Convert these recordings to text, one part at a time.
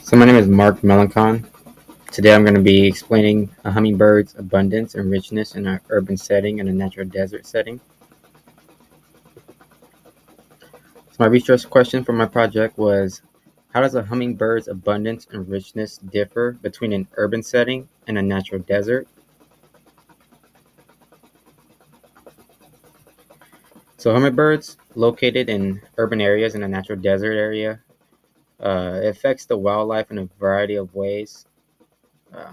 So my name is Mark Melancon. Today I'm going to be explaining a hummingbird's abundance and richness in an urban setting and a natural desert setting. So my research question for my project was, how does a hummingbird's abundance and richness differ between an urban setting and a natural desert? So hummingbirds located in urban areas and a natural desert area, it affects the wildlife in a variety of ways.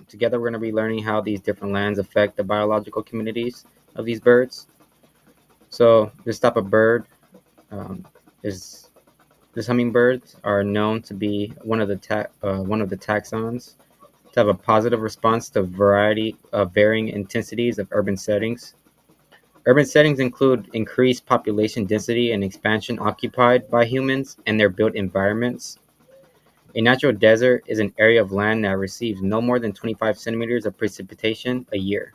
Together we're going to be learning how these different lands affect the biological communities of these birds. So this type of bird um, is these hummingbirds are known to be one of the taxons to have a positive response to a variety of varying intensities of urban settings. Urban settings include increased population density and expansion occupied by humans and their built environments. A natural desert is an area of land that receives no more than 25 centimeters of precipitation a year.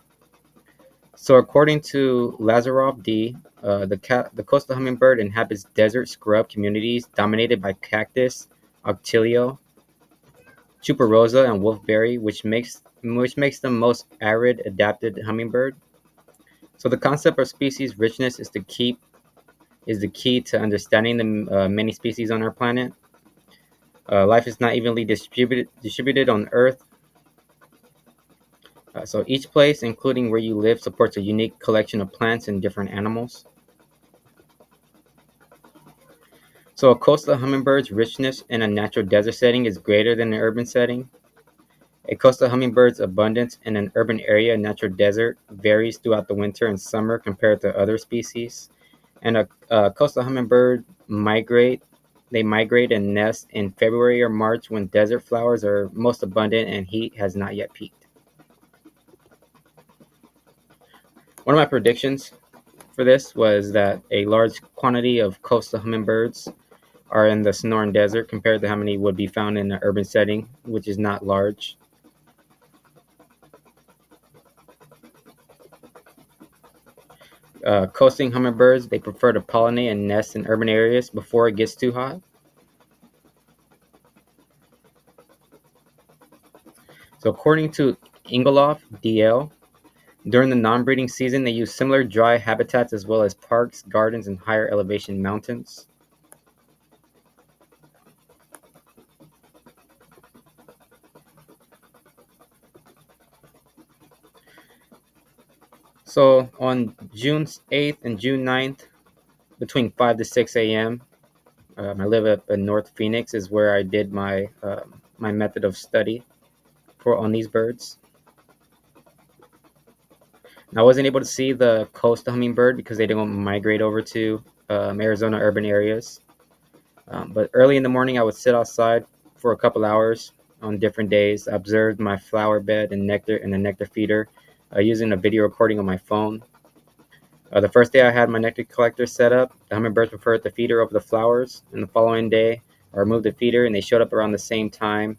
So, according to Lazarov D., the coastal hummingbird inhabits desert scrub communities dominated by cactus, octilio, tuberosa, and wolfberry, which makes them most arid adapted hummingbird. So, the concept of species richness is the key to understanding the many species on our planet. Life is not evenly distributed on Earth. So each place, including where you live, supports a unique collection of plants and different animals. So a coastal hummingbird's richness in a natural desert setting is greater than an urban setting. A coastal hummingbird's abundance in an urban area and natural desert varies throughout the winter and summer compared to other species. And a coastal hummingbird migrate and nest in February or March when desert flowers are most abundant and heat has not yet peaked. One of my predictions for this was that a large quantity of coastal hummingbirds are in the Sonoran Desert compared to how many would be found in an urban setting, which is not large. Coasting hummingbirds, they prefer to pollinate and nest in urban areas before it gets too hot. So according to Ingoloff, DL, during the non-breeding season, they use similar dry habitats as well as parks, gardens, and higher elevation mountains. So on June 8th and June 9th, between 5 to 6 a.m., I live up in North Phoenix, is where I did my method of study for on these birds. I wasn't able to see the coastal hummingbird because they don't migrate over to Arizona urban areas. But early in the morning, I would sit outside for a couple hours on different days. I observed my flower bed and nectar and the nectar feeder using a video recording on my phone. The first day I had my nectar collector set up, the hummingbirds preferred the feeder over the flowers. And the following day, I removed the feeder and they showed up around the same time.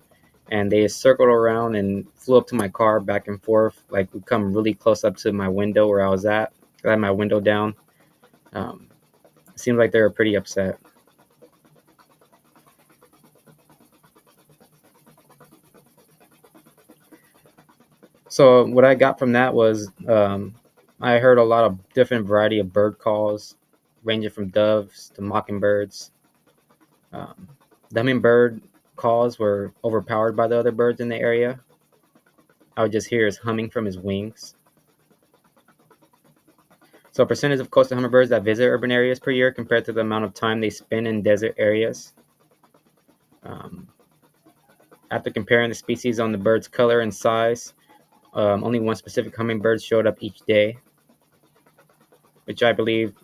And they circled around and flew up to my car back and forth, like would come really close up to my window where I was at. I had my window down. Um, it seemed like they were pretty upset. So what I got from that was I heard a lot of different variety of bird calls, ranging from doves to mockingbirds. Um, the hummingbird calls were overpowered by the other birds in the area. I would just hear his humming from his wings. So, a percentage of coastal hummingbirds that visit urban areas per year compared to the amount of time they spend in desert areas. Um, After comparing the species on the bird's color and size, only one specific hummingbird showed up each day, which I believe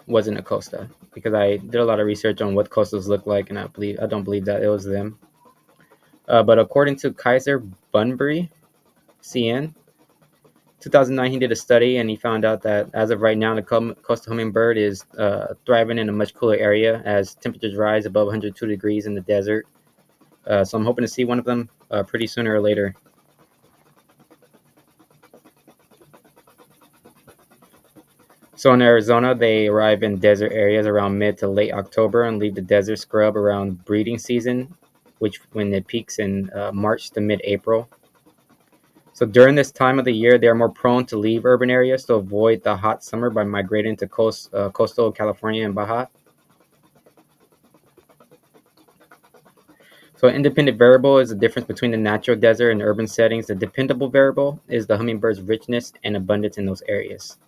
wasn't a costa because I did a lot of research on what costas look like, and I don't believe that it was them. But according to Kaiser Bunbury, CN, 2009, he did a study and he found out that as of right now, the coastal hummingbird is thriving in a much cooler area as temperatures rise above 102 degrees in the desert. So I'm hoping to see one of them pretty sooner or later. So in Arizona, they arrive in desert areas around mid to late October and leave the desert scrub around breeding season, which when it peaks in March to mid-April. So during this time of the year, they are more prone to leave urban areas to avoid the hot summer by migrating to coastal California and Baja. So an independent variable is the difference between the natural desert and urban settings. The dependable variable is the hummingbird's richness and abundance in those areas.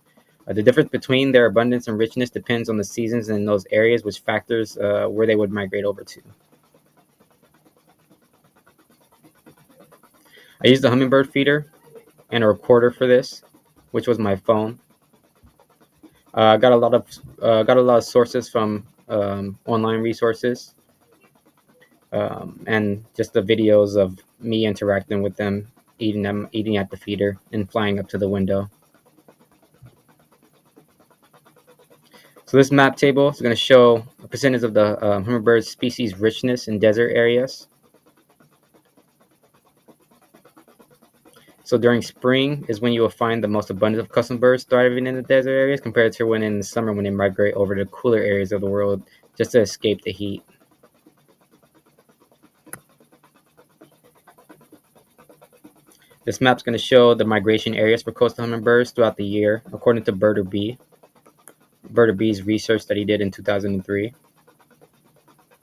The difference between their abundance and richness depends on the seasons in those areas, which factors where they would migrate over to. I used a hummingbird feeder and a recorder for this, which was my phone. Got a lot of sources from online resources, and just the videos of me interacting with them, eating at the feeder, and flying up to the window. So this map table is going to show a percentage of the hummingbird species richness in desert areas. So during spring is when you will find the most abundance of custom birds thriving in the desert areas compared to when in the summer when they migrate over to cooler areas of the world just to escape the heat. This map is going to show the migration areas for coastal hummingbirds throughout the year according to Birder B's research that he did in 2003,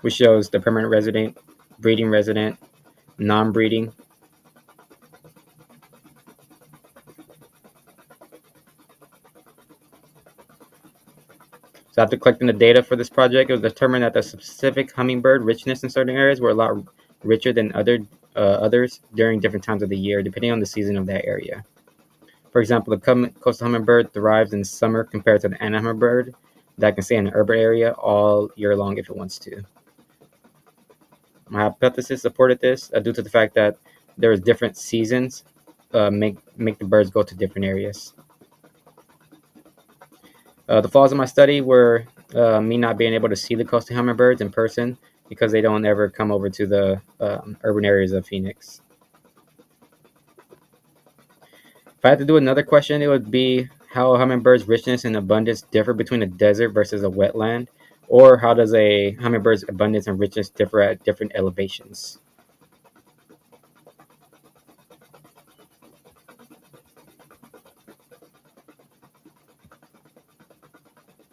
which shows the permanent resident, breeding resident, non-breeding. So after collecting the data for this project, it was determined that the specific hummingbird richness in certain areas were a lot richer than others during different times of the year, depending on the season of that area. For example, the coastal hummingbird thrives in summer compared to the Anna hummingbird that can stay in an urban area all year long if it wants to. My hypothesis supported this due to the fact that there's different seasons make the birds go to different areas. The flaws of my study were me not being able to see the coastal hummingbirds in person because they don't ever come over to the urban areas of Phoenix. If I had to do another question, it would be how hummingbirds' richness and abundance differ between a desert versus a wetland, or how does a hummingbird's abundance and richness differ at different elevations?